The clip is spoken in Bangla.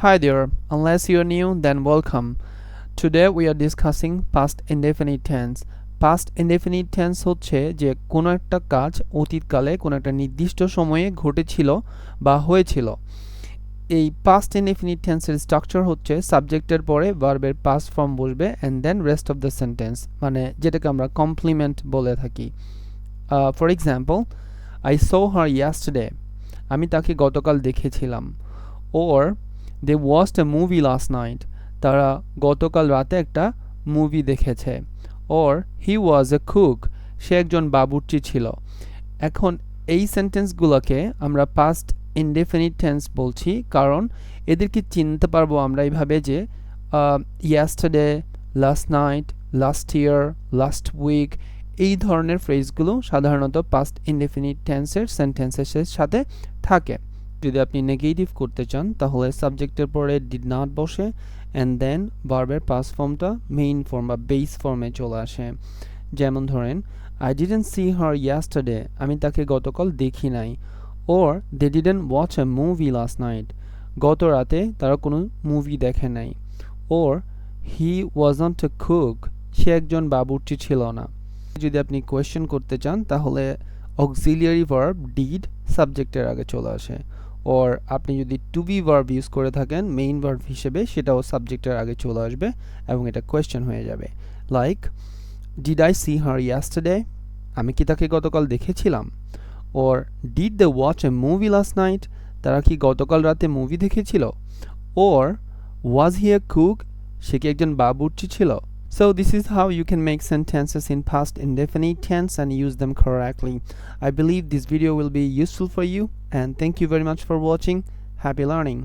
Hi there, unless you're new, then welcome. Today we are discussing past indefinite tense. Past indefinite tense হচ্ছে যে কোনো একটা কাজ অতীতকালে কোনো একটা নির্দিষ্ট সময়ে ঘটেছিল বা হয়েছিল। এই past indefinite tenseর স্ট্রাকচার হচ্ছে সাবজেক্টের পরে ভার্বের past ফর্ম বসবে and then rest of the sentence, মানে যেটাকে আমরা কমপ্লিমেন্ট বলে থাকি। For example, I saw her yesterday. আমি তাকে গতকাল দেখেছিলাম। or they watched a movie last night. তারা গতকাল রাতে একটা মুভি দেখেছে। or he was a cook. সে একজন বাবুর্চি ছিল। এখন এই সেন্টেন্সগুলোকে আমরা পাস্ট ইনডেফিনিট টেন্স বলছি, কারণ এদেরকে চিনতে পারবো আমরা এইভাবে যে yesterday, last night, last year, last week, এই ধরনের ফ্রেজগুলো সাধারণত পাস্ট ইনডেফিনিট টেন্সের সেন্টেন্সের সাথে থাকে। যদি আপনি নেগেটিভ করতে চান তাহলে সাবজেক্টের পরে ডিড নট বসে অ্যান্ড দেন ভার্বের পাস্ট ফর্মটা মেইন ফর্ম বা বেস ফর্মে চলে আসে। যেমন ধরেন, I didn't see her yesterday. আমি তাকে গতকাল দেখি নাই। or they didn't watch a movie last night. গত রাতে তারা কোনো মুভি দেখে নাই। or he wasn't a cook. সে একজন বাবুর্চি ছিল না। যদি আপনি কোয়েশ্চেন করতে চান তাহলে অক্সিলিয়ারি ভার্ব ডিড সাবজেক্টের আগে চলে আসে। or আপনি যদি টু বি ভার্ব ইউজ করে থাকেন মেইন ভার্ব হিসেবে, সেটাও সাবজেক্টের আগে চলে আসবে এবং এটা কোয়েশ্চেন হয়ে যাবে। Like, did I see her yesterday? আমি কি তাকে গতকাল দেখেছিলাম? or did they watch a movie last night? তারা কি গতকাল রাতে মুভি দেখেছিল? or was he a cook? সে কি একজন বাবুর্চি ছিল? So this is how you can make sentences in past indefinite tense and use them correctly. I believe this video will be useful for you, and thank you very much for watching. Happy learning.